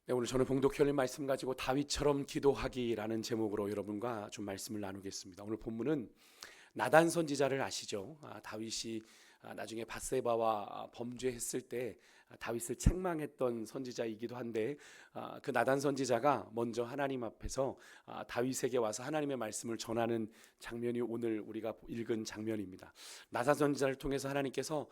네, 오늘 저는 봉독해 올린 말씀 가지고 다윗처럼 기도하기라는 제목으로 여러분과 좀 말씀을 나누겠습니다. 오늘 본문은 나단 선지자를 아시죠? 다윗이 나중에 밧세바와 범죄했을 때 다윗을 책망했던 선지자이기도 한데, 그 나단 선지자가 먼저 하나님 앞에서 다윗에게 와서 하나님의 말씀을 전하는 장면이 오늘 우리가 읽은 장면입니다. 나단 선지자를 통해서 하나님께서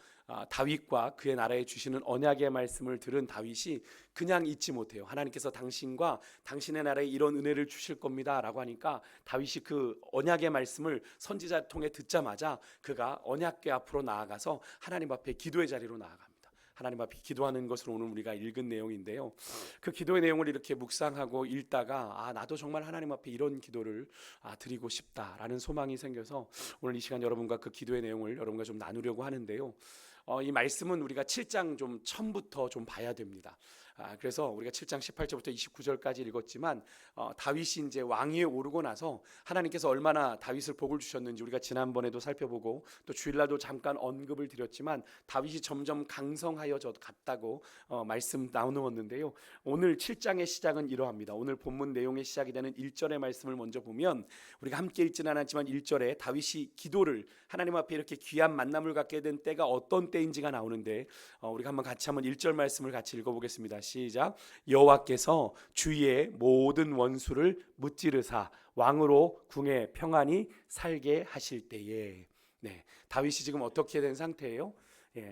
다윗과 그의 나라에 주시는 언약의 말씀을 들은 다윗이 그냥 잊지 못해요. 하나님께서 당신과 당신의 나라에 이런 은혜를 주실 겁니다 라고 하니까 다윗이 그 언약의 말씀을 선지자 통해 듣자마자 그가 언약궤 앞으로 나아가서 하나님 앞에 기도의 자리로 나아갑니다. 하나님 앞에 기도하는 것으로 오늘 우리가 읽은 내용인데요, 그 기도의 내용을 이렇게 묵상하고 읽다가 나도 정말 하나님 앞에 이런 기도를 드리고 싶다라는 소망이 생겨서 오늘 이 시간 여러분과 그 기도의 내용을 여러분과 좀 나누려고 하는데요, 이 말씀은 우리가 7장 좀 처음부터 좀 봐야 됩니다. 그래서 우리가 7장 18절부터 29절까지 읽었지만 다윗이 이제 왕위에 오르고 나서 하나님께서 얼마나 다윗을 복을 주셨는지 우리가 지난번에도 살펴보고 또 주일날도 잠깐 언급을 드렸지만 다윗이 점점 강성하여 갔다고 말씀 나누었는데요, 오늘 7장의 시작은 이러합니다. 오늘 본문 내용의 시작이 되는 1절의 말씀을 먼저 보면 우리가 함께 읽지는 않았지만 1절에 다윗이 기도를 하나님 앞에 이렇게 귀한 만남을 갖게 된 때가 어떤 때인지가 나오는데, 우리가 한번 같이 한번 1절 말씀을 같이 읽어보겠습니다. 시작. 여호와께서 주위의 모든 원수를 무찌르사 왕으로 궁에 평안히 살게 하실 때에. 네, 다윗이 지금 어떻게 된 상태예요?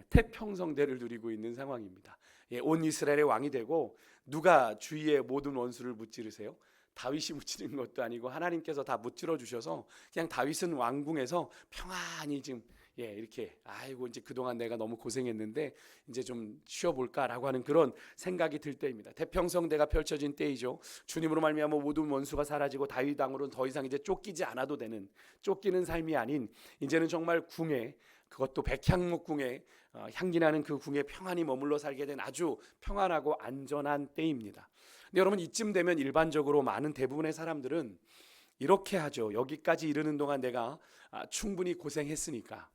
태평성대를 누리고 있는 상황입니다. 온 이스라엘의 왕이 되고, 누가 주위의 모든 원수를 무찌르세요? 다윗이 무찌르는 것도 아니고 하나님께서 다 무찌러 주셔서 그냥 다윗은 왕궁에서 평안히 지금 이렇게 이제 그동안 내가 너무 고생했는데 이제 좀 쉬어볼까라고 하는 그런 생각이 들 때입니다. 태평성대가 펼쳐진 때이죠. 주님으로 말미암아 모든 원수가 사라지고 다윗 왕으로는 더 이상 이제 쫓기지 않아도 되는, 쫓기는 삶이 아닌 이제는 정말 궁에, 그것도 백향목궁에, 향기나는 그 궁에 평안히 머물러 살게 된 아주 평안하고 안전한 때입니다. 근데 여러분, 이쯤 되면 일반적으로 많은 대부분의 사람들은 이렇게 하죠. 여기까지 이르는 동안 내가 충분히 고생했으니까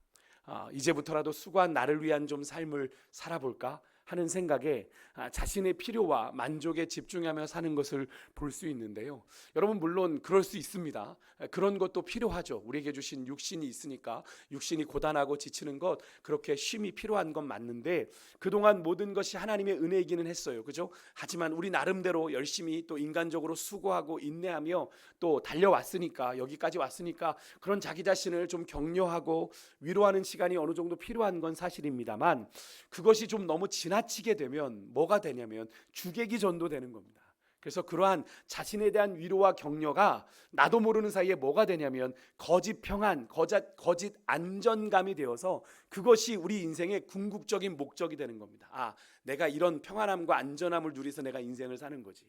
이제부터라도 수고한 나를 위한 좀 삶을 살아볼까 하는 생각에 자신의 필요와 만족에 집중하며 사는 것을 볼 수 있는데요, 여러분, 물론 그럴 수 있습니다. 그런 것도 필요하죠. 우리에게 주신 육신이 있으니까 육신이 고단하고 지치는 것, 그렇게 쉼이 필요한 건 맞는데 그동안 모든 것이 하나님의 은혜이기는 했어요, 그죠? 하지만 우리 나름대로 열심히 또 인간적으로 수고하고 인내하며 또 달려왔으니까, 여기까지 왔으니까 그런 자기 자신을 좀 격려하고 위로하는 시간이 어느 정도 필요한 건 사실입니다만, 그것이 좀 너무 지나치게 되면 뭐가 되냐면 주객이 전도되는 겁니다. 그래서 그러한 자신에 대한 위로와 격려가 나도 모르는 사이에 뭐가 되냐면 거짓 평안, 거짓 안전감이 되어서 그것이 우리 인생의 궁극적인 목적이 되는 겁니다. 내가 이런 평안함과 안전함을 누리서 내가 인생을 사는 거지,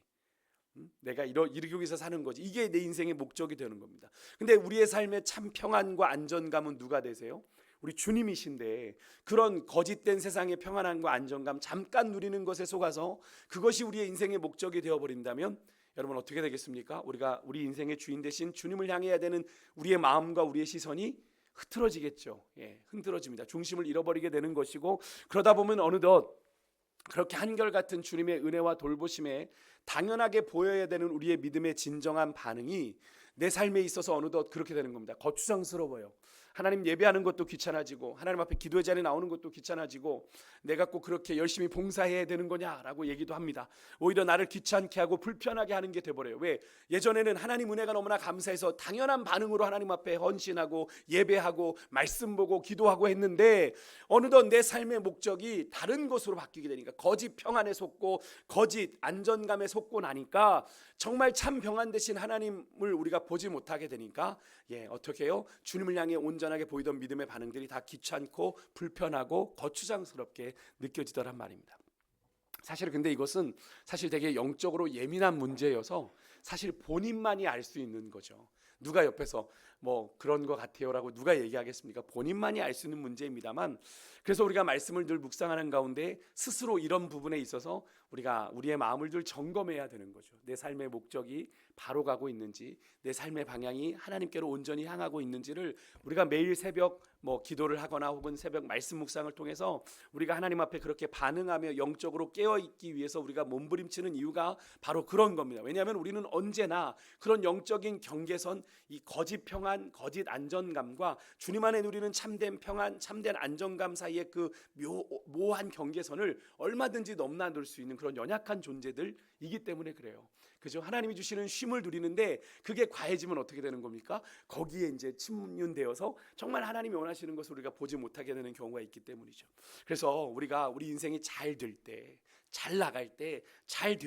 내가 이러기 위해서 사는 거지, 이게 내 인생의 목적이 되는 겁니다. 근데 우리의 삶의 참 평안과 안전감은 누가 되세요? 우리 주님이신데, 그런 거짓된 세상의 평안함과 안정감 잠깐 누리는 것에 속아서 그것이 우리의 인생의 목적이 되어버린다면 여러분 어떻게 되겠습니까? 우리가 우리 인생의 주인 되신 주님을 향해야 되는 우리의 마음과 우리의 시선이 흐트러지겠죠. 흐트러집니다. 중심을 잃어버리게 되는 것이고, 그러다 보면 어느덧 그렇게 한결같은 주님의 은혜와 돌보심에 당연하게 보여야 되는 우리의 믿음의 진정한 반응이 내 삶에 있어서 어느덧 그렇게 되는 겁니다. 거추장스러워요. 하나님 예배하는 것도 귀찮아지고, 하나님 앞에 기도의 자리에 나오는 것도 귀찮아지고, 내가 꼭 그렇게 열심히 봉사해야 되는 거냐라고 얘기도 합니다. 오히려 나를 귀찮게 하고 불편하게 하는 게 돼버려요. 왜? 예전에는 하나님 은혜가 너무나 감사해서 당연한 반응으로 하나님 앞에 헌신하고 예배하고 말씀 보고 기도하고 했는데, 어느덧 내 삶의 목적이 다른 것으로 바뀌게 되니까, 거짓 평안에 속고 거짓 안전감에 속고 나니까 정말 참 평안 되신 하나님을 우리가 보지 못하게 되니까 어떻게 해요? 주님을 향해 온전하게 보이던 믿음의 반응들이 다 귀찮고 불편하고 거추장스럽게 느껴지더란 말입니다. 사실 근데 이것은 사실 되게 영적으로 예민한 문제여서 사실 본인만이 알 수 있는 거죠. 누가 옆에서 뭐 그런 것 같아요라고 누가 얘기하겠습니까? 본인만이 알 수 있는 문제입니다만, 그래서 우리가 말씀을 늘 묵상하는 가운데 스스로 이런 부분에 있어서 우리가 우리의 마음을 늘 점검해야 되는 거죠. 내 삶의 목적이 바로 가고 있는지, 내 삶의 방향이 하나님께로 온전히 향하고 있는지를 우리가 매일 새벽 뭐 기도를 하거나 혹은 새벽 말씀 묵상을 통해서 우리가 하나님 앞에 그렇게 반응하며 영적으로 깨어 있기 위해서 우리가 몸부림치는 이유가 바로 그런 겁니다. 왜냐하면 우리는 언제나 그런 영적인 경계선, 이 거짓 평안, 거짓 안전감과 주님 안에 누리는 참된 평안, 참된 안정감 사이의 그 모호한 경계선을 얼마든지 넘나들 수 있는 그런 연약한 존재들이기 때문에 그래요. 그죠? 하나님이 주시는 쉼을 누리는데 그게 과해지면 어떻게 되는 겁니까? 거기에 이제 침륜되어서 정말 하나님이 원하시는 것을 우리가 보지 못하게 되는 경우가 있기 때문이죠. 그래서 우리가 우리 인생이 잘 될 때, 잘 나갈 때, 잘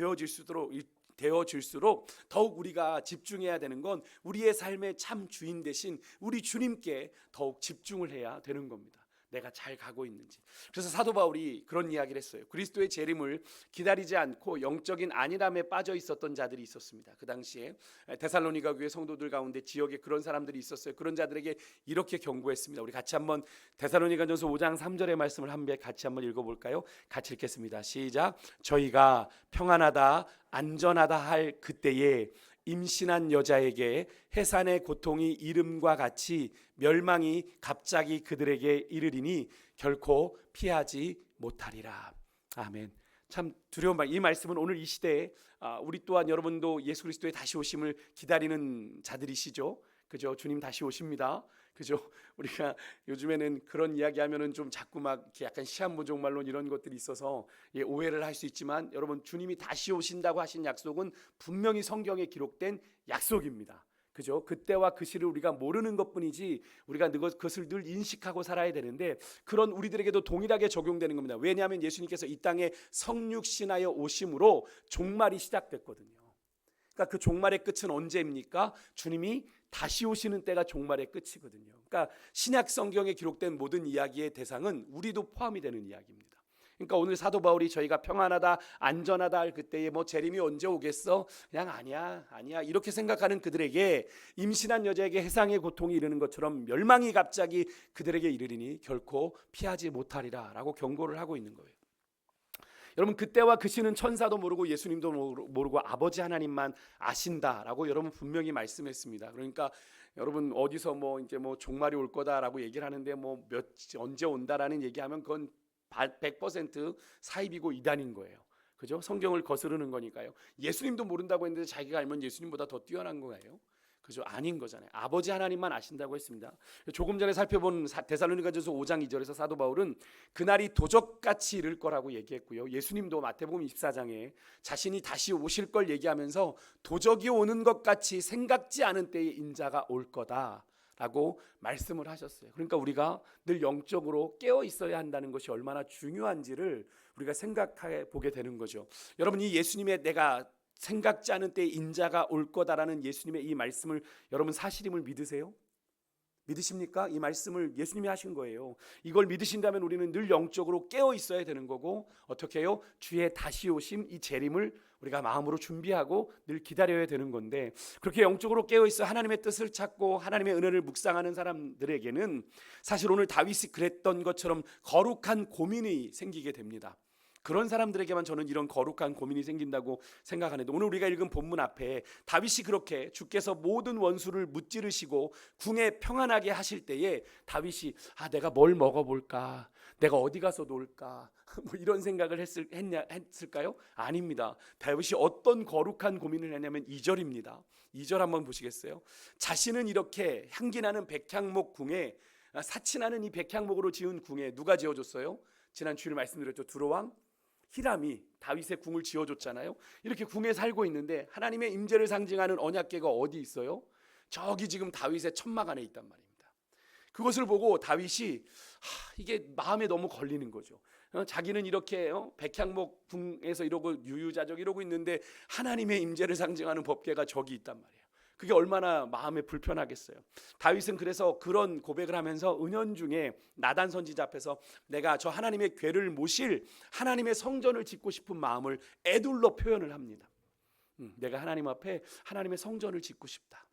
되어질수록 더욱 우리가 집중해야 되는 건 우리의 삶의 참 주인 되신 우리 주님께 더욱 집중을 해야 되는 겁니다. 내가 잘 가고 있는지. 그래서 사도 바울이 그런 이야기를 했어요. 그리스도의 재림을 기다리지 않고 영적인 안일함에 빠져 있었던 자들이 있었습니다. 그 당시에 데살로니가 교회 성도들 가운데 지역에 그런 사람들이 있었어요. 그런 자들에게 이렇게 경고했습니다. 우리 같이 한번 데살로니가전서 5장 3절의 말씀을 같이 한번 읽어볼까요? 같이 읽겠습니다. 시작. 저희가 평안하다 안전하다 할 그때에 임신한 여자에게 해산의 고통이 이름과 같이 멸망이 갑자기 그들에게 이르리니 결코 피하지 못하리라. 아멘. 참 두려운 말. 이 말씀은 오늘 이 시대에 우리 또한 여러분도 예수 그리스도의 다시 오심을 기다리는 자들이시죠. 그죠? 주님 다시 오십니다. 그죠? 우리가 요즘에는 그런 이야기하면은 좀 자꾸 막 이렇게 약간 시한부종말론 이런 것들이 있어서 오해를 할 수 있지만, 여러분 주님이 다시 오신다고 하신 약속은 분명히 성경에 기록된 약속입니다. 그죠? 그때와 그 시를 우리가 모르는 것뿐이지 우리가 그것을 늘 인식하고 살아야 되는데, 그런 우리들에게도 동일하게 적용되는 겁니다. 왜냐하면 예수님께서 이 땅에 성육신하여 오심으로 종말이 시작됐거든요. 그러니까 그 종말의 끝은 언제입니까? 주님이 다시 오시는 때가 종말의 끝이거든요. 그러니까 신약 성경에 기록된 모든 이야기의 대상은 우리도 포함이 되는 이야기입니다. 그러니까 오늘 사도 바울이 저희가 평안하다 안전하다 할 그때에 뭐 재림이 언제 오겠어? 그냥 아니야 이렇게 생각하는 그들에게 임신한 여자에게 해상의 고통이 이르는 것처럼 멸망이 갑자기 그들에게 이르리니 결코 피하지 못하리라 라고 경고를 하고 있는 거예요. 여러분, 그때와 그 시는 천사도 모르고 예수님도 모르고 아버지 하나님만 아신다라고 여러분 분명히 말씀했습니다. 그러니까 여러분 어디서 뭐 이제 뭐 종말이 올 거다라고 얘기를 하는데 뭐 언제 온다라는 얘기하면 그건 100% 사입이고 이단인 거예요. 그죠? 성경을 거스르는 거니까요. 예수님도 모른다고 했는데 자기가 알면 예수님보다 더 뛰어난 거예요. 그죠? 아닌 거잖아요. 아버지 하나님만 아신다고 했습니다. 조금 전에 살펴본 데살로니가전서 5장 2절에서 사도 바울은 그날이 도적같이 이를 거라고 얘기했고요. 예수님도 마태복음 24장에 자신이 다시 오실 걸 얘기하면서 도적이 오는 것 같이 생각지 않은 때에 인자가 올 거다라고 말씀을 하셨어요. 그러니까 우리가 늘 영적으로 깨어 있어야 한다는 것이 얼마나 중요한지를 우리가 생각해 보게 되는 거죠. 여러분, 이 예수님의 내가 생각지 않은 때에 인자가 올 거다라는 예수님의 이 말씀을 여러분 사실임을 믿으세요? 믿으십니까? 이 말씀을 예수님이 하신 거예요. 이걸 믿으신다면 우리는 늘 영적으로 깨어 있어야 되는 거고, 어떻게 해요? 주의 다시 오심, 이 재림을 우리가 마음으로 준비하고 늘 기다려야 되는 건데, 그렇게 영적으로 깨어 있어 하나님의 뜻을 찾고 하나님의 은혜를 묵상하는 사람들에게는 사실 오늘 다윗이 그랬던 것처럼 거룩한 고민이 생기게 됩니다. 그런 사람들에게만 저는 이런 거룩한 고민이 생긴다고 생각하는데, 오늘 우리가 읽은 본문 앞에 다윗이 그렇게 주께서 모든 원수를 무찌르시고 궁에 평안하게 하실 때에 다윗이 내가 뭘 먹어볼까, 내가 어디 가서 놀까 뭐 이런 생각을 했을까요? 아닙니다. 다윗이 어떤 거룩한 고민을 했냐면 2절입니다. 2절 한번 보시겠어요? 자신은 이렇게 향기나는 백향목 궁에, 사치나는 이 백향목으로 지은 궁에 누가 지어줬어요? 지난 주일 말씀드렸죠. 두로왕 히람이 다윗의 궁을 지어줬잖아요. 이렇게 궁에 살고 있는데 하나님의 임재를 상징하는 언약궤가 어디 있어요? 저기 지금 다윗의 천막 안에 있단 말입니다. 그것을 보고 다윗이 이게 마음에 너무 걸리는 거죠. 자기는 이렇게 백향목 궁에서 이러고 유유자적 이러고 있는데 하나님의 임재를 상징하는 법궤가 저기 있단 말이에요. 그게 얼마나 마음에 불편하겠어요. 다윗은 그래서 그런 고백을 하면서 은연중에 나단 선지자 앞에서 내가 저 하나님의 궤를 모실 하나님의 성전을 짓고 싶은 마음을 애둘러 표현을 합니다. 내가 하나님 앞에 하나님의 성전을 짓고 싶다.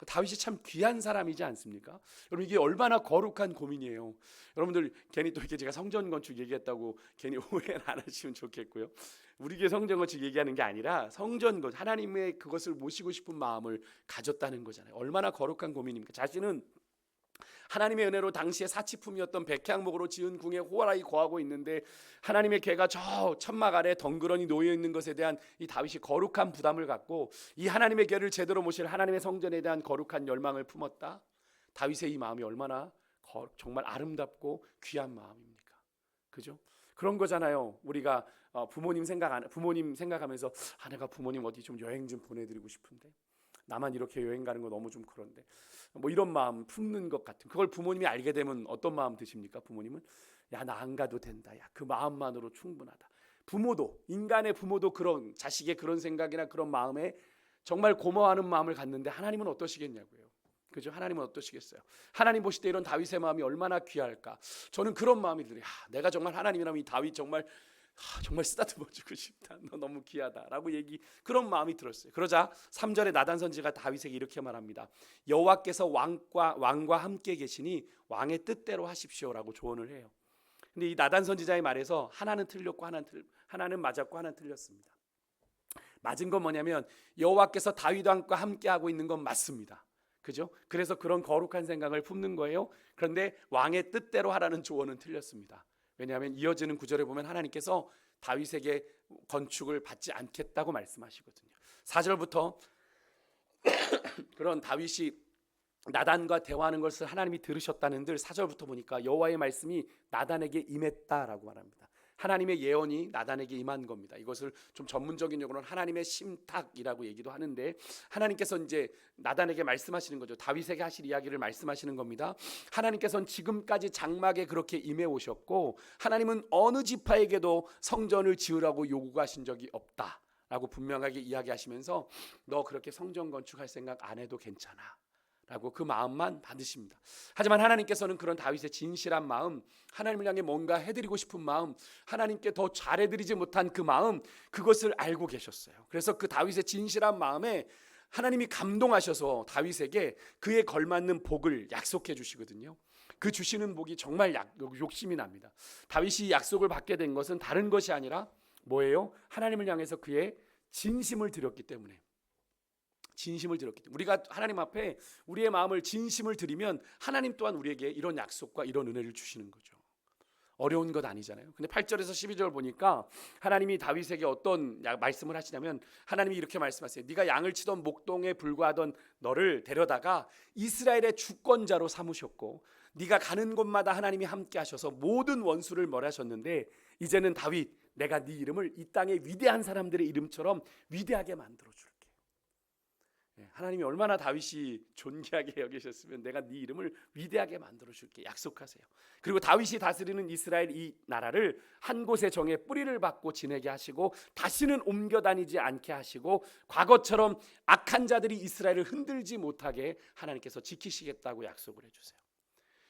다윗이 참 귀한 사람이지 않습니까? 여러분 이게 얼마나 거룩한 고민이에요. 여러분들 괜히 또 이렇게 제가 성전 건축 얘기했다고 괜히 오해는 안 하시면 좋겠고요. 우리 교회 성전 건축 얘기하는 게 아니라 성전 건축 하나님의 그것을 모시고 싶은 마음을 가졌다는 거잖아요. 얼마나 거룩한 고민입니까? 자신은 하나님의 은혜로 당시에 사치품이었던 백향목으로 지은 궁에 호라이 거하고 있는데 하나님의 궤가 저 천막 아래 덩그러니 놓여 있는 것에 대한 이 다윗이 거룩한 부담을 갖고 이 하나님의 궤를 제대로 모실 하나님의 성전에 대한 거룩한 열망을 품었다. 다윗의 이 마음이 얼마나 정말 아름답고 귀한 마음입니까? 그죠? 그런 거잖아요. 우리가 부모님 생각하면서 내가 부모님 어디 좀 여행 좀 보내드리고 싶은데 나만 이렇게 여행 가는 거 너무 좀 그런데 뭐 이런 마음 품는 것 같은, 그걸 부모님이 알게 되면 어떤 마음 드십니까? 부모님은 야, 나 안 가도 된다. 야, 그 마음만으로 충분하다. 부모도, 인간의 부모도 그런 자식의 그런 생각이나 그런 마음에 정말 고마워하는 마음을 갖는데 하나님은 어떠시겠냐고요. 그죠? 하나님은 어떠시겠어요? 하나님 보실 때 이런 다윗의 마음이 얼마나 귀할까? 저는 그런 마음이 들어요. 내가 정말 하나님이라면 이 다윗 정말 쓰다듬어 주고 싶다. 너 너무 귀하다라고 그런 마음이 들었어요. 그러자 3절에 나단 선지자가 다윗에게 이렇게 말합니다. 여호와께서 왕과 함께 계시니 왕의 뜻대로 하십시오라고 조언을 해요. 근데 이 나단 선지자의 말에서 하나는 틀렸고 하나는 맞았고 하나는 틀렸습니다. 맞은 건 뭐냐면 여호와께서 다윗 왕과 함께 하고 있는 건 맞습니다. 그죠? 그래서 그런 거룩한 생각을 품는 거예요. 그런데 왕의 뜻대로 하라는 조언은 틀렸습니다. 왜냐하면 이어지는 구절에 보면 하나님께서 다윗에게 건축을 받지 않겠다고 말씀하시거든요. 4절부터 그런 다윗이 나단과 대화하는 것을 하나님이 들으셨다는들 4절부터 보니까 여호와의 말씀이 나단에게 임했다라고 말합니다. 하나님의 예언이 나단에게 임한 겁니다. 이것을 좀 전문적인 용어로는 하나님의 심탁이라고 얘기도 하는데 하나님께서 이제 나단에게 말씀하시는 거죠. 다윗에게 하실 이야기를 말씀하시는 겁니다. 하나님께서는 지금까지 장막에 그렇게 임해 오셨고 하나님은 어느 지파에게도 성전을 지으라고 요구하신 적이 없다라고 분명하게 이야기하시면서 너 그렇게 성전 건축할 생각 안 해도 괜찮아 라고 그 마음만 받으십니다. 하지만 하나님께서는 그런 다윗의 진실한 마음, 하나님을 향해 뭔가 해드리고 싶은 마음, 하나님께 더 잘해드리지 못한 그 마음, 그것을 알고 계셨어요. 그래서 그 다윗의 진실한 마음에 하나님이 감동하셔서 다윗에게 그에 걸맞는 복을 약속해 주시거든요. 그 주시는 복이 정말 욕심이 납니다. 다윗이 약속을 받게 된 것은 다른 것이 아니라 뭐예요? 하나님을 향해서 그의 진심을 드렸기 때문에. 우리가 하나님 앞에 우리의 마음을 진심을 드리면 하나님 또한 우리에게 이런 약속과 이런 은혜를 주시는 거죠. 어려운 것 아니잖아요. 근데 8절에서 12절 보니까 하나님이 다윗에게 어떤 말씀을 하시냐면 하나님이 이렇게 말씀하세요. 네가 양을 치던 목동에 불과하던 너를 데려다가 이스라엘의 주권자로 삼으셨고 네가 가는 곳마다 하나님이 함께 하셔서 모든 원수를 멸하셨는데 이제는 다윗 내가 네 이름을 이 땅의 위대한 사람들의 이름처럼 위대하게 만들어 줄게. 하나님이 얼마나 다윗이 존귀하게 여기셨으면 내가 네 이름을 위대하게 만들어 줄게 약속하세요. 그리고 다윗이 다스리는 이스라엘 이 나라를 한 곳에 정해 뿌리를 박고 지내게 하시고 다시는 옮겨 다니지 않게 하시고 과거처럼 악한 자들이 이스라엘을 흔들지 못하게 하나님께서 지키시겠다고 약속을 해주세요.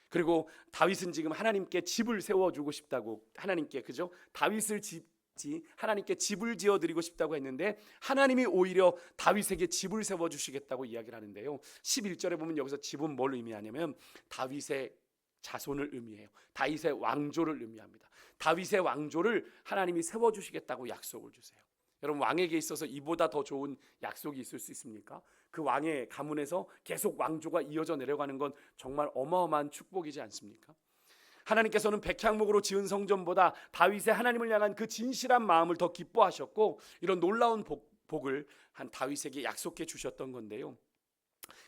그리고 다윗은 지금 하나님께 집을 세워주고 싶다고 하나님께 그죠? 하나님께 집을 지어드리고 싶다고 했는데 하나님이 오히려 다윗에게 집을 세워주시겠다고 이야기를 하는데요. 11절에 보면 여기서 집은 뭘 의미하냐면 다윗의 자손을 의미해요. 다윗의 왕조를 의미합니다. 다윗의 왕조를 하나님이 세워주시겠다고 약속을 주세요. 여러분 왕에게 있어서 이보다 더 좋은 약속이 있을 수 있습니까? 그 왕의 가문에서 계속 왕조가 이어져 내려가는 건 정말 어마어마한 축복이지 않습니까? 하나님께서는 백향목으로 지은 성전보다 다윗의 하나님을 향한 그 진실한 마음을 더 기뻐하셨고 이런 놀라운 복을 한 다윗에게 약속해 주셨던 건데요.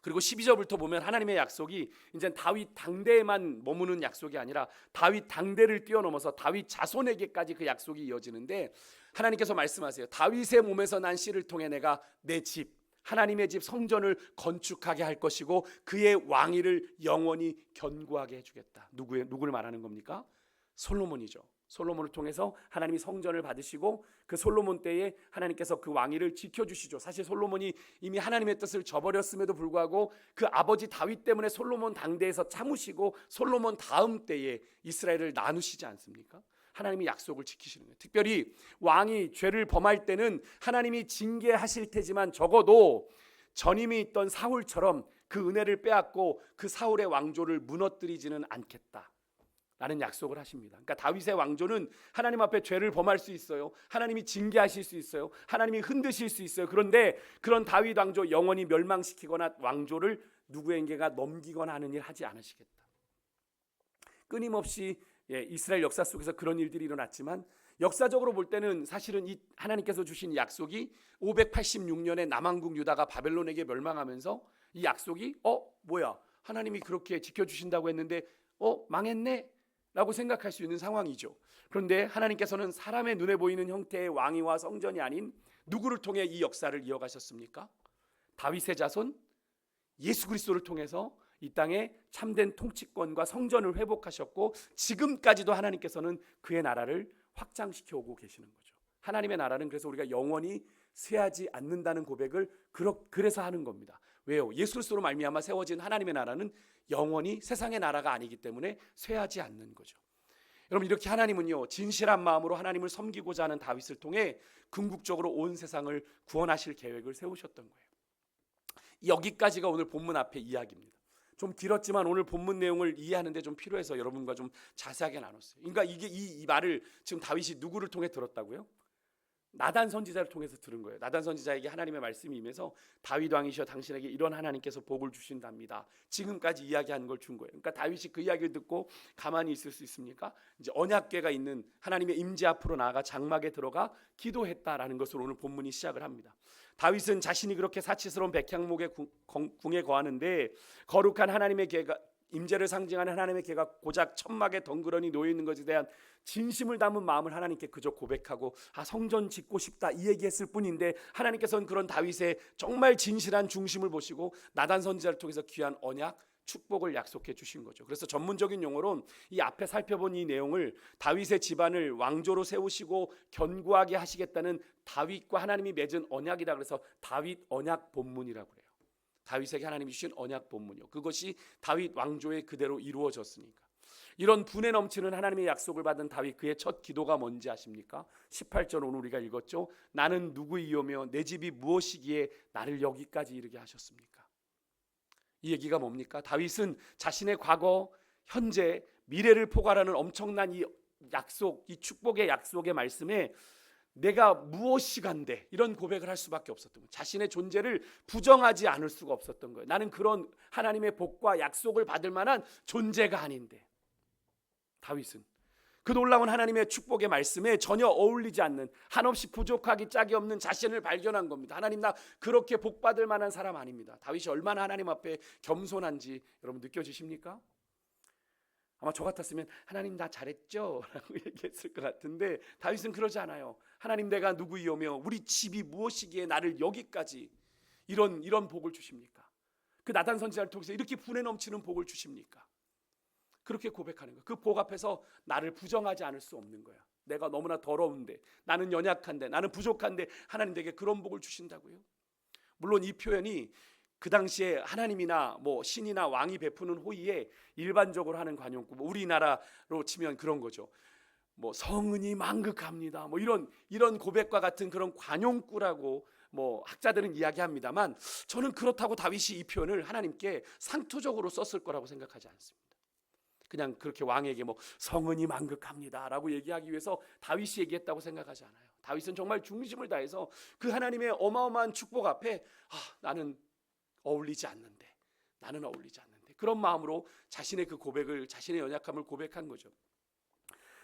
그리고 12절부터 보면 하나님의 약속이 이제 다윗 당대에만 머무는 약속이 아니라 다윗 당대를 뛰어넘어서 다윗 자손에게까지 그 약속이 이어지는데 하나님께서 말씀하세요. 다윗의 몸에서 난 씨를 통해 내가 내 집 하나님의 집 성전을 건축하게 할 것이고 그의 왕위를 영원히 견고하게 해주겠다. 누구를 말하는 겁니까? 솔로몬이죠. 솔로몬을 통해서 하나님이 성전을 받으시고 그 솔로몬 때에 하나님께서 그 왕위를 지켜주시죠. 사실 솔로몬이 이미 하나님의 뜻을 저버렸음에도 불구하고 그 아버지 다윗 때문에 솔로몬 당대에서 참으시고 솔로몬 다음 때에 이스라엘을 나누시지 않습니까? 하나님이 약속을 지키시는 거예요. 특별히 왕이 죄를 범할 때는 하나님이 징계하실 테지만 적어도 전임이 있던 사울처럼 그 은혜를 빼앗고 그 사울의 왕조를 무너뜨리지는 않겠다 라는 약속을 하십니다. 그러니까 다윗의 왕조는 하나님 앞에 죄를 범할 수 있어요. 하나님이 징계하실 수 있어요. 하나님이 흔드실 수 있어요. 그런데 그런 다윗 왕조 영원히 멸망시키거나 왕조를 누구에게가 넘기거나 하는 일 하지 않으시겠다. 끊임없이 이스라엘 역사 속에서 그런 일들이 일어났지만 역사적으로 볼 때는 사실은 이 하나님께서 주신 약속이 586년에 남왕국 유다가 바벨론에게 멸망하면서 이 약속이 뭐야, 하나님이 그렇게 지켜주신다고 했는데 망했네 라고 생각할 수 있는 상황이죠. 그런데 하나님께서는 사람의 눈에 보이는 형태의 왕위와 성전이 아닌 누구를 통해 이 역사를 이어가셨습니까? 다윗의 자손 예수 그리스도를 통해서 이 땅에 참된 통치권과 성전을 회복하셨고 지금까지도 하나님께서는 그의 나라를 확장시켜 오고 계시는 거죠. 하나님의 나라는 그래서 우리가 영원히 쇠하지 않는다는 고백을 그래서 하는 겁니다. 왜요? 예수 그리스도로 말미암아 세워진 하나님의 나라는 영원히 세상의 나라가 아니기 때문에 쇠하지 않는 거죠. 여러분, 이렇게 하나님은요, 진실한 마음으로 하나님을 섬기고자 하는 다윗을 통해 궁극적으로 온 세상을 구원하실 계획을 세우셨던 거예요. 여기까지가 오늘 본문 앞에 이야기입니다. 좀 길었지만 오늘 본문 내용을 이해하는데 좀 필요해서 여러분과 좀 자세하게 나눴어요. 그러니까 이게 이 말을 지금 다윗이 누구를 통해 들었다고요? 나단 선지자를 통해서 들은 거예요. 나단 선지자에게 하나님의 말씀이 임해서 다윗 왕이시여 당신에게 이런 하나님께서 복을 주신답니다. 지금까지 이야기하는 걸 준 거예요. 그러니까 다윗이 그 이야기를 듣고 가만히 있을 수 있습니까? 이제 언약궤가 있는 하나님의 임재 앞으로 나아가 장막에 들어가 기도했다라는 것으로 오늘 본문이 시작을 합니다. 다윗은 자신이 그렇게 사치스러운 백향목의 궁에 거하는데 거룩한 하나님의 궤가 임재를 상징하는 하나님의 궤가 고작 천막에 덩그러니 놓여 있는 것에 대한 진심을 담은 마음을 하나님께 그저 고백하고 성전 짓고 싶다 이 얘기했을 뿐인데 하나님께서는 그런 다윗의 정말 진실한 중심을 보시고 나단 선지자를 통해서 귀한 언약 축복을 약속해 주신 거죠. 그래서 전문적인 용어로 이 앞에 살펴본 이 내용을 다윗의 집안을 왕조로 세우시고 견고하게 하시겠다는 다윗과 하나님이 맺은 언약이라 그래서 다윗 언약 본문이라고 해요. 다윗에게 하나님이 주신 언약 본문이요. 그것이 다윗 왕조에 그대로 이루어졌으니까. 이런 분에 넘치는 하나님의 약속을 받은 다윗, 그의 첫 기도가 뭔지 아십니까? 18절 오늘 우리가 읽었죠. 나는 누구이오며 내 집이 무엇이기에 나를 여기까지 이르게 하셨습니까? 이 얘기가 뭡니까? 다윗은 자신의 과거, 현재, 미래를 포괄하는 엄청난 이 약속, 이 축복의 약속의 말씀에 내가 무엇이간데 이런 고백을 할 수밖에 없었던 거예요. 자신의 존재를 부정하지 않을 수가 없었던 거예요. 나는 그런 하나님의 복과 약속을 받을 만한 존재가 아닌데. 다윗은 그 놀라운 하나님의 축복의 말씀에 전혀 어울리지 않는, 한없이 부족하기 짝이 없는 자신을 발견한 겁니다. 하나님, 나 그렇게 복받을 만한 사람 아닙니다. 다윗이 얼마나 하나님 앞에 겸손한지 여러분 느껴지십니까? 아마 저 같았으면 하나님 나 잘했죠? 라고 얘기했을 것 같은데 다윗은 그러지 않아요. 하나님, 내가 누구이오며 우리 집이 무엇이기에 나를 여기까지 이런 복을 주십니까? 그 나단 선지자를 통해서 이렇게 분에 넘치는 복을 주십니까? 그렇게 고백하는 거야. 그 복 앞에서 나를 부정하지 않을 수 없는 거야. 내가 너무나 더러운데, 나는 연약한데, 나는 부족한데 하나님 내게 그런 복을 주신다고요? 물론 이 표현이 그 당시에 하나님이나 신이나 왕이 베푸는 호의에 일반적으로 하는 관용구, 우리나라로 치면 그런 거죠. 성은이 만극합니다. 이런 고백과 같은 그런 관용구라고 학자들은 이야기합니다만, 저는 그렇다고 다윗이 이 표현을 하나님께 상투적으로 썼을 거라고 생각하지 않습니다. 그냥 그렇게 왕에게 성은이 만극합니다라고 얘기하기 위해서 다윗이 얘기했다고 생각하지 않아요. 다윗은 정말 중심을 다해서 그 하나님의 어마어마한 축복 앞에 나는 어울리지 않는데, 그런 마음으로 자신의 그 고백을, 자신의 연약함을 고백한 거죠.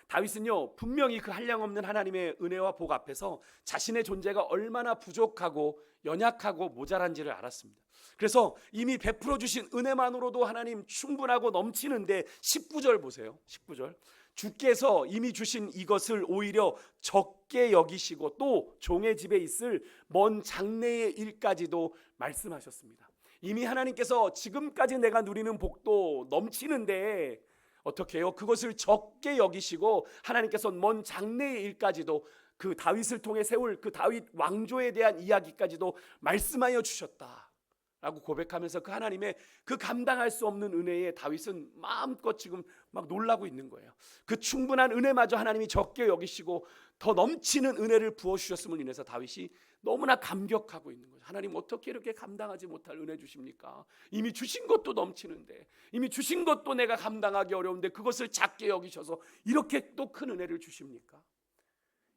다윗은요, 분명히 그 한량없는 하나님의 은혜와 복 앞에서 자신의 존재가 얼마나 부족하고 연약하고 모자란지를 알았습니다. 그래서 이미 베풀어 주신 은혜만으로도 하나님 충분하고 넘치는데 19절 보세요. 19절. 주께서 이미 주신 이것을 오히려 적게 여기시고 또 종의 집에 있을 먼 장래의 일까지도 말씀하셨습니다. 이미 하나님께서 지금까지 내가 누리는 복도 넘치는데 어떻게 해요? 그것을 적게 여기시고 하나님께서 먼 장래의 일까지도, 그 다윗을 통해 세울 그 다윗 왕조에 대한 이야기까지도 말씀하여 주셨다라고 고백하면서 그 하나님의 그 감당할 수 없는 은혜에 다윗은 마음껏 지금 막 놀라고 있는 거예요. 그 충분한 은혜마저 하나님이 적게 여기시고 더 넘치는 은혜를 부어주셨음을 인해서 다윗이 너무나 감격하고 있는 거죠. 하나님 어떻게 이렇게 감당하지 못할 은혜 주십니까? 이미 주신 것도 넘치는데, 이미 주신 것도 내가 감당하기 어려운데 그것을 작게 여기셔서 이렇게 또 큰 은혜를 주십니까?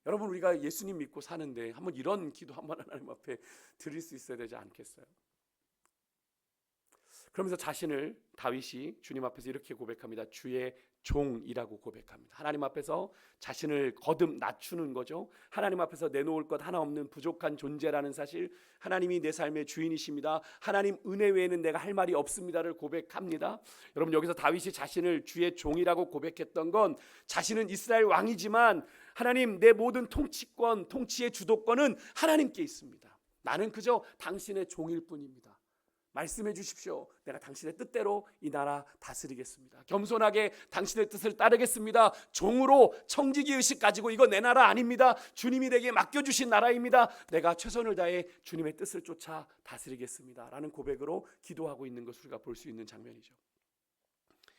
여러분, 우리가 예수님 믿고 사는데 한번 이런 기도 한번 하나님 앞에 드릴 수 있어야 되지 않겠어요? 그러면서 자신을 다윗이 주님 앞에서 이렇게 고백합니다. 주의 종이라고 고백합니다. 하나님 앞에서 자신을 거듭 낮추는 거죠. 하나님 앞에서 내놓을 것 하나 없는 부족한 존재라는 사실, 하나님이 내 삶의 주인이십니다, 하나님 은혜 외에는 내가 할 말이 없습니다를 고백합니다. 여러분, 여기서 다윗이 자신을 주의 종이라고 고백했던 건 자신은 이스라엘 왕이지만 하나님, 내 모든 통치권, 통치의 주도권은 하나님께 있습니다. 나는 그저 당신의 종일 뿐입니다. 말씀해 주십시오. 내가 당신의 뜻대로 이 나라 다스리겠습니다. 겸손하게 당신의 뜻을 따르겠습니다. 종으로 청지기 의식 가지고 이거 내 나라 아닙니다. 주님이 내게 맡겨주신 나라입니다. 내가 최선을 다해 주님의 뜻을 쫓아 다스리겠습니다 라는 고백으로 기도하고 있는 것을 우리가 볼 수 있는 장면이죠.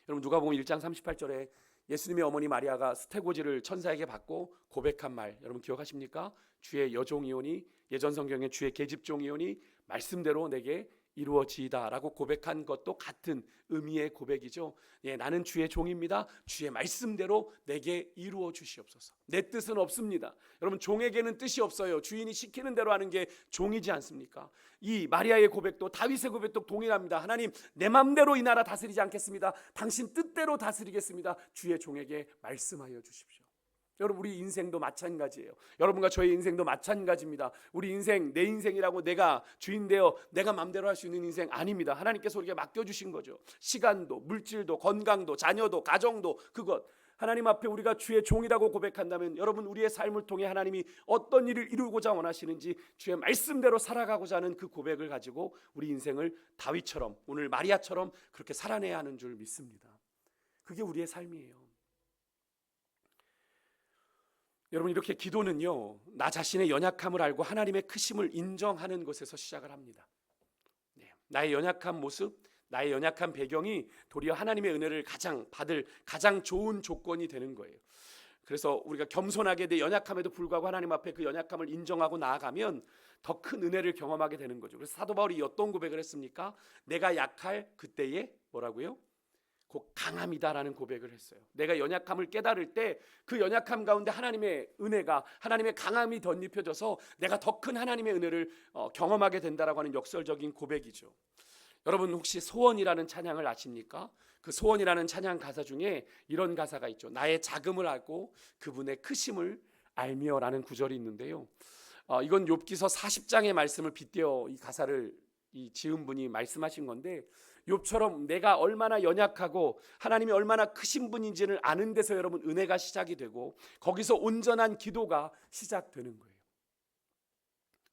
여러분, 누가복음 1장 38절에 예수님의 어머니 마리아가 스테고지를 천사에게 받고 고백한 말 여러분 기억하십니까? 주의 여종이오니, 예전 성경에 주의 계집종이오니 말씀대로 내게 이루어지이다 라고 고백한 것도 같은 의미의 고백이죠. 예, 나는 주의 종입니다. 주의 말씀대로 내게 이루어 주시옵소서. 내 뜻은 없습니다. 여러분, 종에게는 뜻이 없어요. 주인이 시키는 대로 하는 게 종이지 않습니까? 이 마리아의 고백도 다윗의 고백도 동일합니다. 하나님, 내 맘대로 이 나라 다스리지 않겠습니다. 당신 뜻대로 다스리겠습니다. 주의 종에게 말씀하여 주십시오. 여러분, 우리 인생도 마찬가지예요. 여러분과 저의 인생도 마찬가지입니다. 우리 인생, 내 인생이라고 내가 주인 되어 내가 맘대로 할 수 있는 인생 아닙니다. 하나님께서 우리에게 맡겨주신 거죠. 시간도, 물질도, 건강도, 자녀도, 가정도, 그것 하나님 앞에 우리가 주의 종이라고 고백한다면 여러분, 우리의 삶을 통해 하나님이 어떤 일을 이루고자 원하시는지 주의 말씀대로 살아가고자 하는 그 고백을 가지고 우리 인생을 다윗처럼, 오늘 마리아처럼 그렇게 살아내야 하는 줄 믿습니다. 그게 우리의 삶이에요. 여러분, 이렇게 기도는요, 나 자신의 연약함을 알고 하나님의 크심을 인정하는 것에서 시작을 합니다. 네, 나의 연약한 모습, 나의 연약한 배경이 도리어 하나님의 은혜를 받을 가장 좋은 조건이 되는 거예요. 그래서 우리가 겸손하게 내 연약함에도 불구하고 하나님 앞에 그 연약함을 인정하고 나아가면 더 큰 은혜를 경험하게 되는 거죠. 그래서 사도 바울이 어떤 고백을 했습니까? 내가 약할 그때에 뭐라고요? 곧 강함이다라는 고백을 했어요. 내가 연약함을 깨달을 때 그 연약함 가운데 하나님의 은혜가, 하나님의 강함이 덧입혀져서 내가 더 큰 하나님의 은혜를 경험하게 된다라고 하는 역설적인 고백이죠. 여러분, 혹시 소원이라는 찬양을 아십니까? 그 소원이라는 찬양 가사 중에 이런 가사가 있죠. 나의 작음을 알고 그분의 크심을 알며라는 구절이 있는데요. 이건 욥기서 40장의 말씀을 빗대어 이 가사를 지은 분이 말씀하신 건데, 욥처럼 내가 얼마나 연약하고 하나님이 얼마나 크신 분인지를 아는 데서 여러분 은혜가 시작이 되고 거기서 온전한 기도가 시작되는 거예요.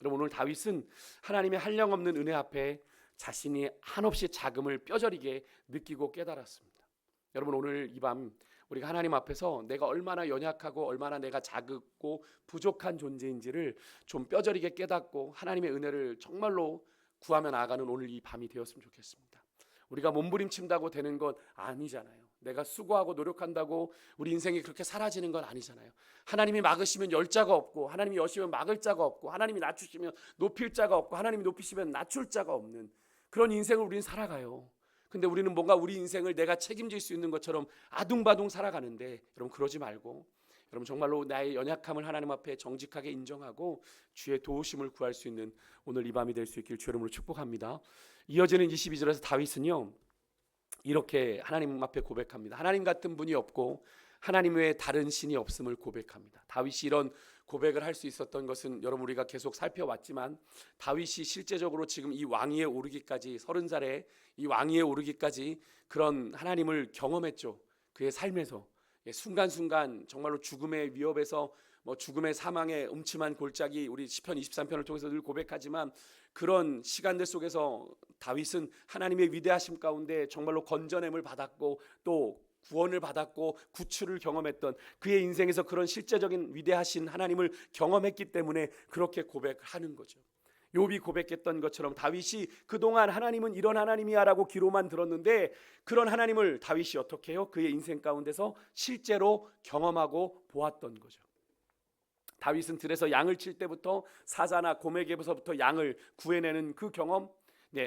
여러분, 오늘 다윗은 하나님의 한량없는 은혜 앞에 자신이 한없이 작음을 뼈저리게 느끼고 깨달았습니다. 여러분, 오늘 이 밤 우리가 하나님 앞에서 내가 얼마나 연약하고 얼마나 내가 작고 부족한 존재인지를 좀 뼈저리게 깨닫고 하나님의 은혜를 정말로 구하며 나아가는 오늘 이 밤이 되었으면 좋겠습니다. 우리가 몸부림친다고 되는 것 아니잖아요. 내가 수고하고 노력한다고 우리 인생이 그렇게 사라지는 건 아니잖아요. 하나님이 막으시면 열 자가 없고, 하나님이 여시면 막을 자가 없고, 하나님이 낮추시면 높일 자가 없고, 하나님이 높이시면 낮출 자가 없는 그런 인생을 우리는 살아가요. 근데 우리는 뭔가 우리 인생을 내가 책임질 수 있는 것처럼 아둥바둥 살아가는데, 여러분 그러지 말고 여러분 정말로 나의 연약함을 하나님 앞에 정직하게 인정하고 주의 도우심을 구할 수 있는 오늘 이 밤이 될 수 있길 주의 이름으로 축복합니다. 이어지는 22절에서 다윗은요 이렇게 하나님 앞에 고백합니다. 하나님 같은 분이 없고 하나님 외에 다른 신이 없음을 고백합니다. 다윗이 이런 고백을 할 수 있었던 것은 여러분 우리가 계속 살펴왔지만 다윗이 실제적으로 지금 이 왕위에 오르기까지 30살에 이 왕위에 오르기까지 그런 하나님을 경험했죠. 그의 삶에서 순간순간 정말로 죽음의 위협에서 죽음의 사망의 음침한 골짜기, 우리 시편 23편을 통해서 늘 고백하지만 그런 시간들 속에서 다윗은 하나님의 위대하심 가운데 정말로 건져냄을 받았고 또 구원을 받았고 구출을 경험했던 그의 인생에서 그런 실제적인 위대하신 하나님을 경험했기 때문에 그렇게 고백하는 거죠. 욥이 고백했던 것처럼 다윗이 그동안 하나님은 이런 하나님이야 라고 귀로만 들었는데 그런 하나님을 다윗이 어떻게 해요? 그의 인생 가운데서 실제로 경험하고 보았던 거죠. 다윗은 들에서 양을 칠 때부터 사자나 곰에게서부터 양을 구해내는 그 경험,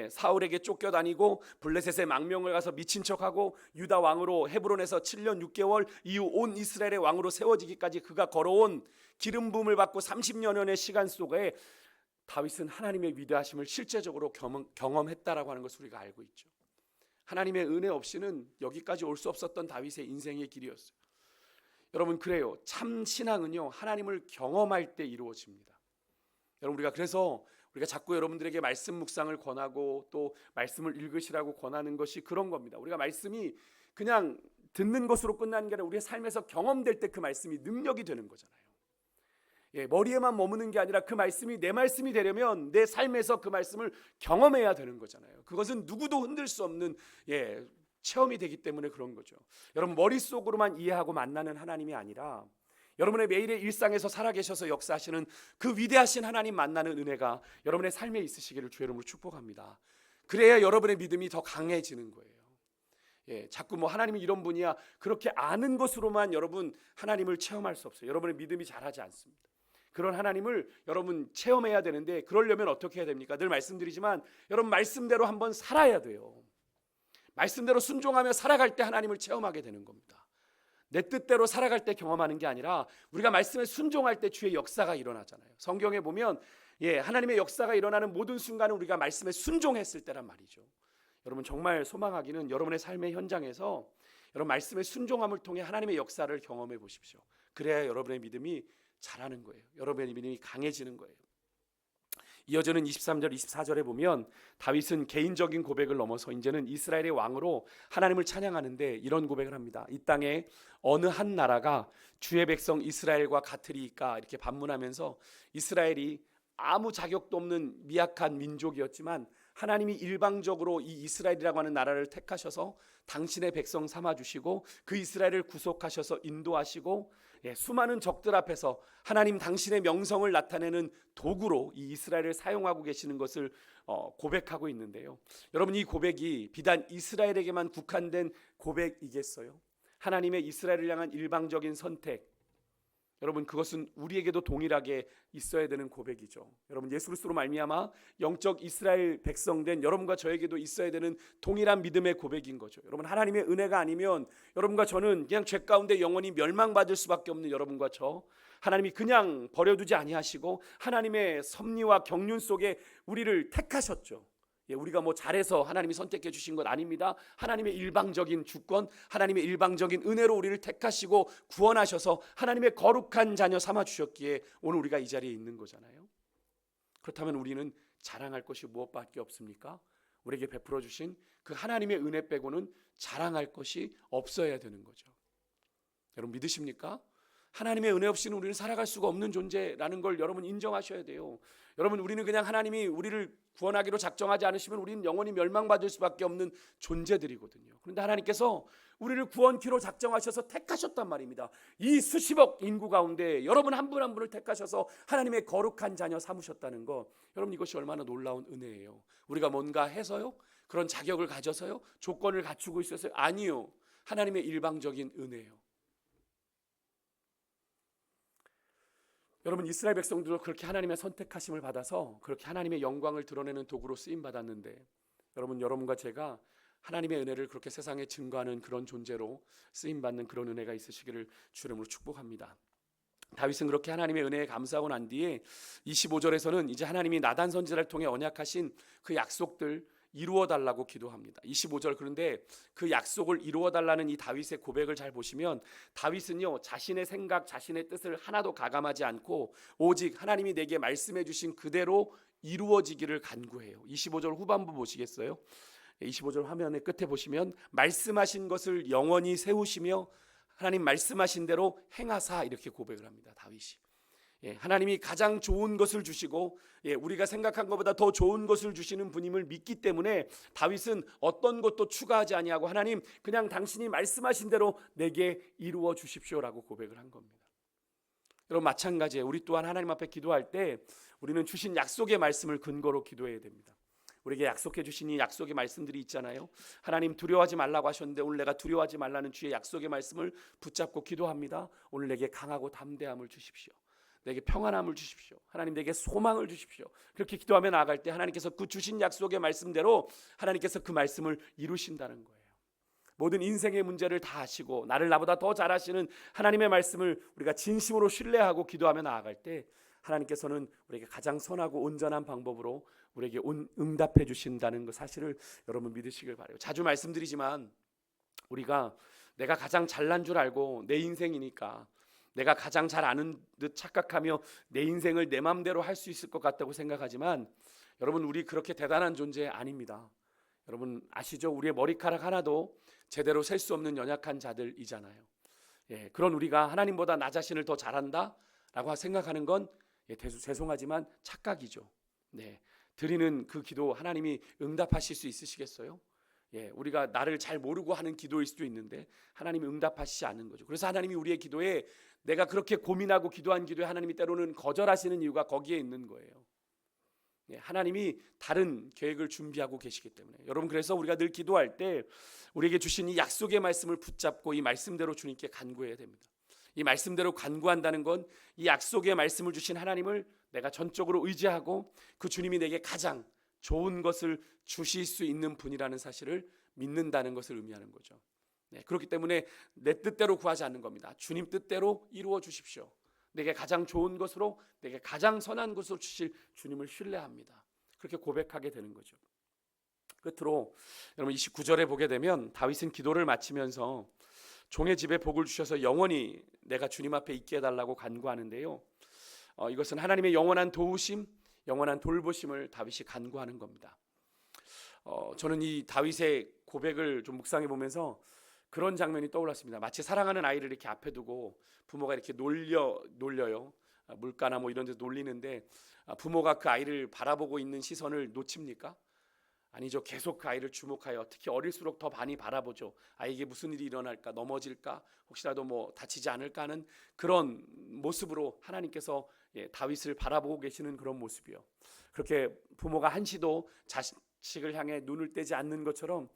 사울에게 쫓겨다니고 블레셋의 망명을 가서 미친 척하고 유다 왕으로 헤브론에서 7년 6개월 이후 온 이스라엘의 왕으로 세워지기까지 그가 걸어온 기름 부음을 받고 30년의 시간 속에 다윗은 하나님의 위대하심을 실제적으로 경험했다라고 하는 것을 우리가 알고 있죠. 하나님의 은혜 없이는 여기까지 올 수 없었던 다윗의 인생의 길이었어요. 여러분, 그래요. 참 신앙은요, 하나님을 경험할 때 이루어집니다. 여러분, 그래서 우리가 자꾸 여러분들에게 말씀 묵상을 권하고 또 말씀을 읽으시라고 권하는 것이 그런 겁니다. 우리가 말씀이 그냥 듣는 것으로 끝나는 게 아니라 우리의 삶에서 경험될 때 그 말씀이 능력이 되는 거잖아요. 머리에만 머무는 게 아니라 그 말씀이 내 말씀이 되려면 내 삶에서 그 말씀을 경험해야 되는 거잖아요. 그것은 누구도 흔들 수 없는 체험이 되기 때문에 그런 거죠. 여러분, 머릿속으로만 이해하고 만나는 하나님이 아니라 여러분의 매일의 일상에서 살아계셔서 역사하시는 그 위대하신 하나님 만나는 은혜가 여러분의 삶에 있으시기를 주의 이름으로 축복합니다. 그래야 여러분의 믿음이 더 강해지는 거예요. 자꾸 하나님이 이런 분이야 그렇게 아는 것으로만 여러분 하나님을 체험할 수 없어요. 여러분의 믿음이 자라지 않습니다. 그런 하나님을 여러분 체험해야 되는데, 그러려면 어떻게 해야 됩니까? 늘 말씀드리지만 여러분 말씀대로 한번 살아야 돼요. 말씀대로 순종하며 살아갈 때 하나님을 체험하게 되는 겁니다. 내 뜻대로 살아갈 때 경험하는 게 아니라 우리가 말씀에 순종할 때 주의 역사가 일어나잖아요. 성경에 보면 하나님의 역사가 일어나는 모든 순간은 우리가 말씀에 순종했을 때란 말이죠. 여러분, 정말 소망하기는 여러분의 삶의 현장에서 여러분 말씀의 순종함을 통해 하나님의 역사를 경험해 보십시오. 그래야 여러분의 믿음이 자라는 거예요. 여러분의 믿음이 강해지는 거예요. 이어지는 23절 24절에 보면 다윗은 개인적인 고백을 넘어서 이제는 이스라엘의 왕으로 하나님을 찬양하는데 이런 고백을 합니다. 이 땅에 어느 한 나라가 주의 백성 이스라엘과 같으리까, 이렇게 반문하면서 이스라엘이 아무 자격도 없는 미약한 민족이었지만 하나님이 일방적으로 이 이스라엘이라고 하는 나라를 택하셔서 당신의 백성 삼아주시고 그 이스라엘을 구속하셔서 인도하시고 수많은 적들 앞에서 하나님 당신의 명성을 나타내는 도구로 이 이스라엘을 사용하고 계시는 것을 고백하고 있는데요. 여러분, 이 고백이 비단 이스라엘에게만 국한된 고백이겠어요? 하나님의 이스라엘을 향한 일방적인 선택, 여러분 그것은 우리에게도 동일하게 있어야 되는 고백이죠. 여러분, 예수 그리스도로 말미암아 영적 이스라엘 백성된 여러분과 저에게도 있어야 되는 동일한 믿음의 고백인 거죠. 여러분, 하나님의 은혜가 아니면 여러분과 저는 그냥 죄 가운데 영원히 멸망받을 수밖에 없는 여러분과 저, 하나님이 그냥 버려두지 아니하시고 하나님의 섭리와 경륜 속에 우리를 택하셨죠. 우리가 잘해서 하나님이 선택해 주신 것 아닙니다. 하나님의 일방적인 주권, 하나님의 일방적인 은혜로 우리를 택하시고 구원하셔서 하나님의 거룩한 자녀 삼아 주셨기에 오늘 우리가 이 자리에 있는 거잖아요. 그렇다면 우리는 자랑할 것이 무엇밖에 없습니까? 우리에게 베풀어 주신 그 하나님의 은혜 빼고는 자랑할 것이 없어야 되는 거죠. 여러분, 믿으십니까? 하나님의 은혜 없이는 우리는 살아갈 수가 없는 존재라는 걸 여러분 인정하셔야 돼요. 여러분, 우리는 그냥 하나님이 우리를 구원하기로 작정하지 않으시면 우리는 영원히 멸망받을 수밖에 없는 존재들이거든요. 그런데 하나님께서 우리를 구원키로 작정하셔서 택하셨단 말입니다. 이 수십억 인구 가운데 여러분 한 분 한 분을 택하셔서 하나님의 거룩한 자녀 삼으셨다는 것, 여러분 이것이 얼마나 놀라운 은혜예요. 우리가 뭔가 해서요? 그런 자격을 가져서요? 조건을 갖추고 있어서요? 아니요. 하나님의 일방적인 은혜예요. 여러분, 이스라엘 백성들도 그렇게 하나님의 선택하심을 받아서 그렇게 하나님의 영광을 드러내는 도구로 쓰임 받았는데, 여러분과 제가 하나님의 은혜를 그렇게 세상에 증거하는 그런 존재로 쓰임 받는 그런 은혜가 있으시기를 주 이름으로 축복합니다. 다윗은 그렇게 하나님의 은혜에 감사하고 난 뒤에 25절에서는 이제 하나님이 나단 선지자를 통해 언약하신 그 약속들 이루어 달라고 기도합니다. 25절, 그런데 그 약속을 이루어 달라는 이 다윗의 고백을 잘 보시면 다윗은요, 자신의 생각, 자신의 뜻을 하나도 가감하지 않고 오직 하나님이 내게 말씀해 주신 그대로 이루어지기를 간구해요. 25절 후반부 보시겠어요? 25절 화면의 끝에 보시면 말씀하신 것을 영원히 세우시며 하나님 말씀하신 대로 행하사, 이렇게 고백을 합니다. 다윗이 하나님이 가장 좋은 것을 주시고 우리가 생각한 것보다 더 좋은 것을 주시는 분임을 믿기 때문에 다윗은 어떤 것도 추가하지 아니하고 하나님 그냥 당신이 말씀하신 대로 내게 이루어 주십시오라고 고백을 한 겁니다. 여러분, 마찬가지예요. 우리 또한 하나님 앞에 기도할 때 우리는 주신 약속의 말씀을 근거로 기도해야 됩니다. 우리에게 약속해 주신 이 약속의 말씀들이 있잖아요. 하나님 두려워하지 말라고 하셨는데 오늘 내가 두려워하지 말라는 주의 약속의 말씀을 붙잡고 기도합니다. 오늘 내게 강하고 담대함을 주십시오. 내게 평안함을 주십시오. 하나님 내게 소망을 주십시오. 그렇게 기도하며 나아갈 때 하나님께서 그 주신 약속의 말씀대로 하나님께서 그 말씀을 이루신다는 거예요. 모든 인생의 문제를 다 아시고 나를 나보다 더 잘 아시는 하나님의 말씀을 우리가 진심으로 신뢰하고 기도하며 나아갈 때 하나님께서는 우리에게 가장 선하고 온전한 방법으로 우리에게 응답해 주신다는 그 사실을 여러분 믿으시길 바라요. 자주 말씀드리지만 우리가 내가 가장 잘난 줄 알고 내 인생이니까 내가 가장 잘 아는 듯 착각하며 내 인생을 내 마음대로 할 수 있을 것 같다고 생각하지만 여러분 우리 그렇게 대단한 존재 아닙니다. 여러분 아시죠? 우리의 머리카락 하나도 제대로 셀 수 없는 연약한 자들이잖아요. 그런 우리가 하나님보다 나 자신을 더 잘한다라고 생각하는 건 죄송하지만 착각이죠. 드리는 그 기도 하나님이 응답하실 수 있으시겠어요? 우리가 나를 잘 모르고 하는 기도일 수도 있는데 하나님이 응답하시지 않는 거죠. 그래서 하나님이 우리의 기도에 내가 그렇게 고민하고 기도한 기도에 하나님이 때로는 거절하시는 이유가 거기에 있는 거예요. 하나님이 다른 계획을 준비하고 계시기 때문에 여러분 그래서 우리가 늘 기도할 때 우리에게 주신 이 약속의 말씀을 붙잡고 이 말씀대로 주님께 간구해야 됩니다. 이 말씀대로 간구한다는 건 이 약속의 말씀을 주신 하나님을 내가 전적으로 의지하고 그 주님이 내게 가장 좋은 것을 주실 수 있는 분이라는 사실을 믿는다는 것을 의미하는 거죠. 그렇기 때문에 내 뜻대로 구하지 않는 겁니다. 주님 뜻대로 이루어 주십시오. 내게 가장 좋은 것으로 내게 가장 선한 것으로 주실 주님을 신뢰합니다. 그렇게 고백하게 되는 거죠. 끝으로 여러분 29절에 보게 되면 다윗은 기도를 마치면서 종의 집에 복을 주셔서 영원히 내가 주님 앞에 있게 해달라고 간구하는데요. 이것은 하나님의 영원한 도우심, 영원한 돌보심을 다윗이 간구하는 겁니다. 저는 이 다윗의 고백을 좀 묵상해 보면서 그런 장면이 떠올랐습니다. 마치 사랑하는 아이를 이렇게 앞에 두고 부모가 이렇게 놀려요. 물가나 뭐 이런 데서 놀리는데 부모가 그 아이를 바라보고 있는 시선을 놓칩니까? 아니죠. 계속 그 아이를 주목하여 특히 어릴수록 더 많이 바라보죠. 아이에게 무슨 일이 일어날까, 넘어질까, 혹시라도 뭐 다치지 않을까 하는 그런 모습으로 하나님께서 다윗을 바라보고 계시는 그런 모습이요. 그렇게 부모가 한시도 자식을 향해 눈을 떼지 않는 것처럼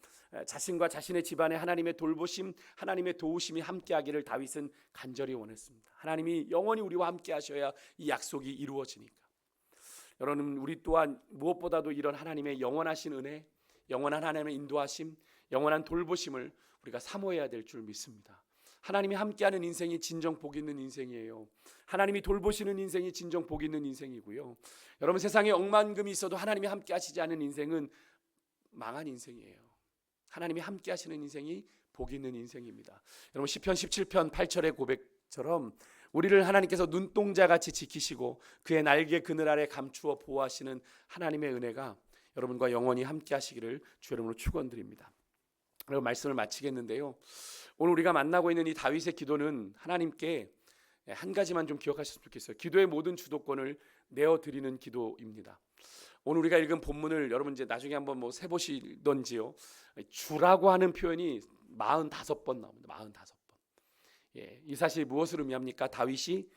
자신과 자신의 집안에 하나님의 돌보심, 하나님의 도우심이 함께하기를 다윗은 간절히 원했습니다. 하나님이 영원히 우리와 함께하셔야 이 약속이 이루어지니까. 여러분 우리 또한 무엇보다도 이런 하나님의 영원하신 은혜, 영원한 하나님의 인도하심, 영원한 돌보심을 우리가 사모해야 될 줄 믿습니다. 하나님이 함께하는 인생이 진정 복 있는 인생이에요. 하나님이 돌보시는 인생이 진정 복 있는 인생이고요. 여러분 세상에 억만금이 있어도 하나님이 함께하시지 않은 인생은 망한 인생이에요. 하나님이 함께하시는 인생이 복 있는 인생입니다. 여러분 시편 17편 8절의 고백처럼 우리를 하나님께서 눈동자같이 지키시고 그의 날개 그늘 아래 감추어 보호하시는 하나님의 은혜가 여러분과 영원히 함께 하시기를 주 이름으로 축원드립니다. 그리고 말씀을 마치겠는데요. 오늘 우리가 만나고 있는 이 다윗의 기도는 하나님께 한 가지만 좀 기억하셨으면 좋겠어요. 기도의 모든 주도권을 내어드리는 기도입니다. 오늘 우리가 읽은 본문을 여러분 이제 나중에 한번 뭐 세보시던지요. 주라고 하는 표현이 45번 나옵니다. 45번. 이 사실이 무엇을 의미합니까? 다윗이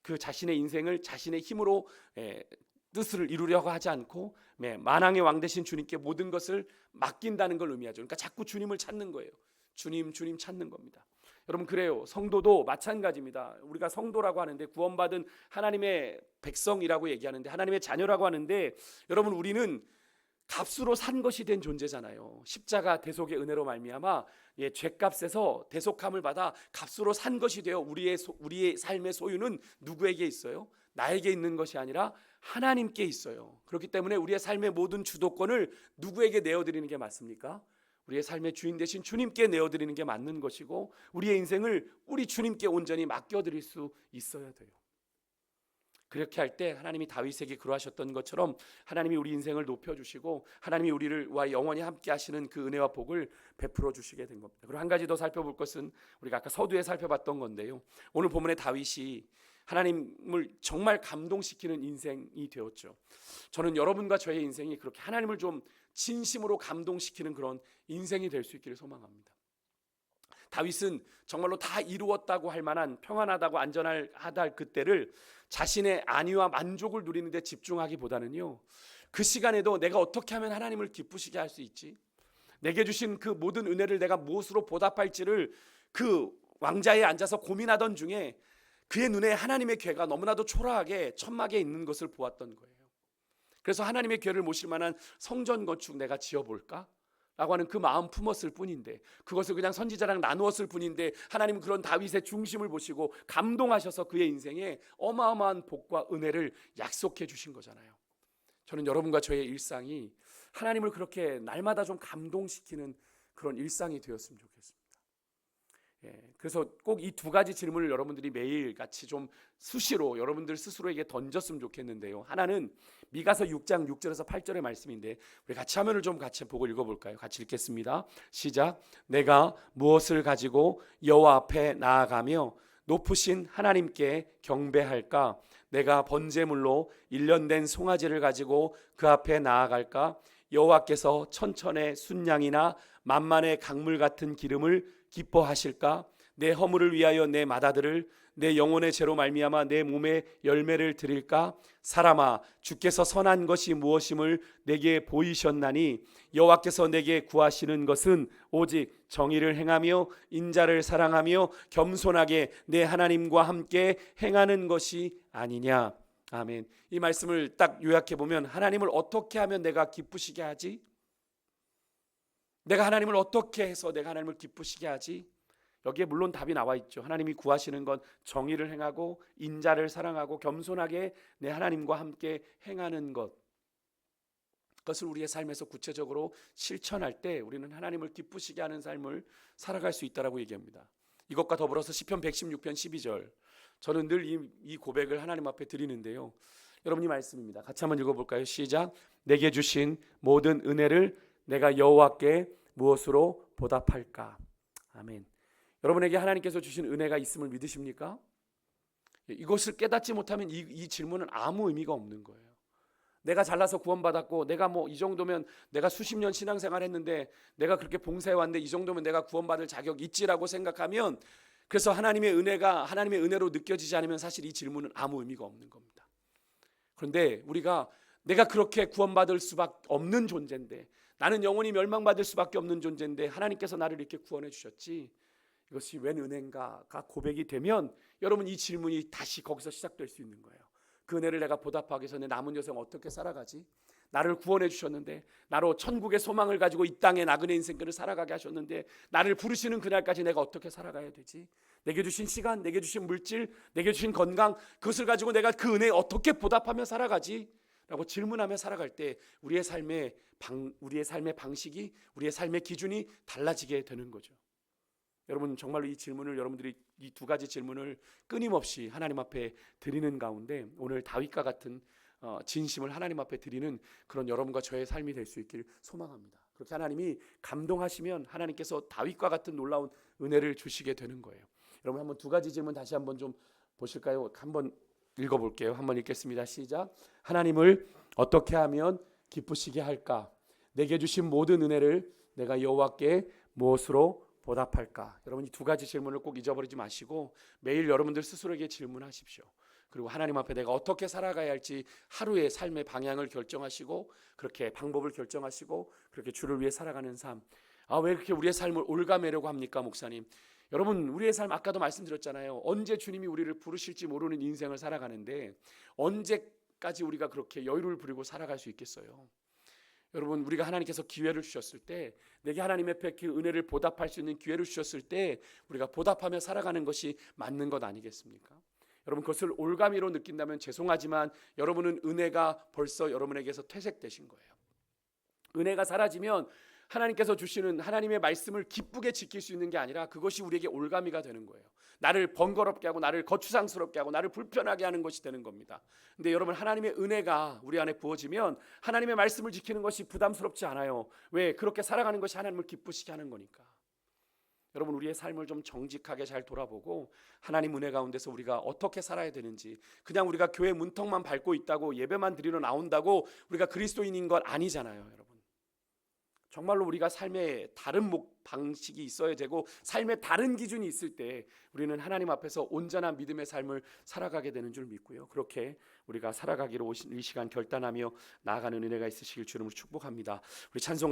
그 자신의 인생을 자신의 힘으로 뜻을 이루려고 하지 않고 만왕의 왕 되신 주님께 모든 것을 맡긴다는 걸 의미하죠. 그러니까 자꾸 주님을 찾는 거예요. 주님 찾는 겁니다. 여러분 그래요. 성도도 마찬가지입니다. 우리가 성도라고 하는데 구원받은 하나님의 백성이라고 얘기하는데 하나님의 자녀라고 하는데 여러분 우리는 값으로 산 것이 된 존재잖아요. 십자가 대속의 은혜로 말미암아 죄값에서 대속함을 받아 값으로 산 것이 되어 우리의 삶의 소유는 누구에게 있어요? 나에게 있는 것이 아니라 하나님께 있어요. 그렇기 때문에 우리의 삶의 모든 주도권을 누구에게 내어드리는 게 맞습니까? 우리의 삶의 주인 되신 주님께 내어드리는 게 맞는 것이고 우리의 인생을 우리 주님께 온전히 맡겨드릴 수 있어야 돼요. 그렇게 할 때 하나님이 다윗에게 그러하셨던 것처럼 하나님이 우리 인생을 높여주시고 하나님이 우리와 영원히 함께 하시는 그 은혜와 복을 베풀어 주시게 된 겁니다. 그리고 한 가지 더 살펴볼 것은 우리가 아까 서두에 살펴봤던 건데요. 오늘 본문의 다윗이 하나님을 정말 감동시키는 인생이 되었죠. 저는 여러분과 저의 인생이 그렇게 하나님을 좀 진심으로 감동시키는 그런 인생이 될 수 있기를 소망합니다. 다윗은 정말로 다 이루었다고 할 만한 평안하다고 안전하다 할 그때를 자신의 안위와 만족을 누리는 데 집중하기보다는요, 그 시간에도 내가 어떻게 하면 하나님을 기쁘시게 할 수 있지, 내게 주신 그 모든 은혜를 내가 무엇으로 보답할지를 그 왕자에 앉아서 고민하던 중에 그의 눈에 하나님의 궤가 너무나도 초라하게 천막에 있는 것을 보았던 거예요. 그래서 하나님의 궤를 모실 만한 성전 건축 내가 지어볼까? 라고 하는 그 마음 품었을 뿐인데, 그것을 그냥 선지자랑 나누었을 뿐인데, 하나님은 그런 다윗의 중심을 보시고 감동하셔서 그의 인생에 어마어마한 복과 은혜를 약속해 주신 거잖아요. 저는 여러분과 저의 일상이 하나님을 그렇게 날마다 좀 감동시키는 그런 일상이 되었으면 좋겠습니다. 그래서 꼭 이 두 가지 질문을 여러분들이 매일 같이 좀 수시로 여러분들 스스로에게 던졌으면 좋겠는데요. 하나는 미가서 6장 6절에서 8절의 말씀인데, 우리 같이 화면을 좀 같이 보고 읽어볼까요? 같이 읽겠습니다. 시작. 내가 무엇을 가지고 여호와 앞에 나아가며 높으신 하나님께 경배할까? 내가 번제물로 1년 된 송아지를 가지고 그 앞에 나아갈까? 여호와께서 천천의 순양이나 만만의 강물 같은 기름을 기뻐하실까? 내 허물을 위하여 내 맏아들을 내 영혼의 죄로 말미암아 내 몸에 열매를 드릴까? 사람아, 주께서 선한 것이 무엇임을 내게 보이셨나니 여호와께서 내게 구하시는 것은 오직 정의를 행하며 인자를 사랑하며 겸손하게 내 하나님과 함께 행하는 것이 아니냐. 아멘. 이 말씀을 딱 요약해 보면, 하나님을 어떻게 하면 내가 기쁘시게 하지? 내가 하나님을 어떻게 해서 내가 하나님을 기쁘시게 하지? 여기에 물론 답이 나와 있죠. 하나님이 구하시는 건 정의를 행하고 인자를 사랑하고 겸손하게 내 하나님과 함께 행하는 것. 그것을 우리의 삶에서 구체적으로 실천할 때 우리는 하나님을 기쁘시게 하는 삶을 살아갈 수 있다라고 얘기합니다. 이것과 더불어서 시편 116편 12절, 저는 늘 이 고백을 하나님 앞에 드리는데요. 여러분, 이 말씀입니다. 같이 한번 읽어볼까요? 시작. 내게 주신 모든 은혜를 내가 여호와께 무엇으로 보답할까? 아멘. 여러분에게 하나님께서 주신 은혜가 있음을 믿으십니까? 이것을 깨닫지 못하면 이 질문은 아무 의미가 없는 거예요. 내가 잘나서 구원받았고, 내가 뭐 이 정도면 내가 수십 년 신앙생활 했는데, 내가 그렇게 봉사해 왔는데 이 정도면 내가 구원받을 자격 있지라고 생각하면, 그래서 하나님의 은혜가 하나님의 은혜로 느껴지지 않으면 사실 이 질문은 아무 의미가 없는 겁니다. 그런데 우리가 내가 그렇게 구원받을 수밖에 없는 존재인데, 나는 영원히 멸망받을 수밖에 없는 존재인데 하나님께서 나를 이렇게 구원해 주셨지, 이것이 웬 은혜인가가 고백이 되면, 여러분, 이 질문이 다시 거기서 시작될 수 있는 거예요. 그 은혜를 내가 보답하기 위해서 내 남은 여생 어떻게 살아가지? 나를 구원해 주셨는데, 나로 천국의 소망을 가지고 이 땅에 나그네 인생길을 살아가게 하셨는데, 나를 부르시는 그날까지 내가 어떻게 살아가야 되지? 내게 주신 시간, 내게 주신 물질, 내게 주신 건강, 그것을 가지고 내가 그 은혜에 어떻게 보답하며 살아가지? 라고 질문하며 살아갈 때 우리의 삶의 방식이, 우리의 삶의 기준이 달라지게 되는 거죠. 여러분, 정말로 이 질문을, 여러분들이 이 두 가지 질문을 끊임없이 하나님 앞에 드리는 가운데, 오늘 다윗과 같은 진심을 하나님 앞에 드리는 그런 여러분과 저의 삶이 될 수 있길 소망합니다. 그렇게 하나님이 감동하시면 하나님께서 다윗과 같은 놀라운 은혜를 주시게 되는 거예요. 여러분, 한번 두 가지 질문 다시 한번 좀 보실까요? 한번 읽어볼게요. 한번 읽겠습니다. 시작. 하나님을 어떻게 하면 기쁘시게 할까? 내게 주신 모든 은혜를 내가 여호와께 무엇으로 보답할까? 여러분, 이 두 가지 질문을 꼭 잊어버리지 마시고 매일 여러분들 스스로에게 질문하십시오. 그리고 하나님 앞에 내가 어떻게 살아가야 할지 하루의 삶의 방향을 결정하시고, 그렇게 방법을 결정하시고, 그렇게 주를 위해 살아가는 삶. 왜 그렇게 우리의 삶을 올가매려고 합니까, 목사님? 여러분, 우리의 삶, 아까도 말씀드렸잖아요. 언제 주님이 우리를 부르실지 모르는 인생을 살아가는데 언제까지 우리가 그렇게 여유를 부리고 살아갈 수 있겠어요? 여러분, 우리가 하나님께서 기회를 주셨을 때, 내게 하나님의 그 은혜를 보답할 수 있는 기회를 주셨을 때 우리가 보답하며 살아가는 것이 맞는 것 아니겠습니까? 여러분, 그것을 올가미로 느낀다면 죄송하지만 여러분은 은혜가 벌써 여러분에게서 퇴색되신 거예요. 은혜가 사라지면 하나님께서 주시는 하나님의 말씀을 기쁘게 지킬 수 있는 게 아니라 그것이 우리에게 올가미가 되는 거예요. 나를 번거롭게 하고 나를 거추장스럽게 하고 나를 불편하게 하는 것이 되는 겁니다. 근데 여러분, 하나님의 은혜가 우리 안에 부어지면 하나님의 말씀을 지키는 것이 부담스럽지 않아요. 왜? 그렇게 살아가는 것이 하나님을 기쁘시게 하는 거니까. 여러분, 우리의 삶을 좀 정직하게 잘 돌아보고 하나님 은혜 가운데서 우리가 어떻게 살아야 되는지, 그냥 우리가 교회 문턱만 밟고 있다고, 예배만 드리러 나온다고 우리가 그리스도인인 건 아니잖아요. 여러분, 정말로 우리가 삶의 다른 방식이 있어야 되고 삶의 다른 기준이 있을 때 우리는 하나님 앞에서 온전한 믿음의 삶을 살아가게 되는 줄 믿고요. 그렇게 우리가 살아가기로 이 시간 결단하며 나아가는 은혜가 있으시길 주님으로 축복합니다. 우리 찬송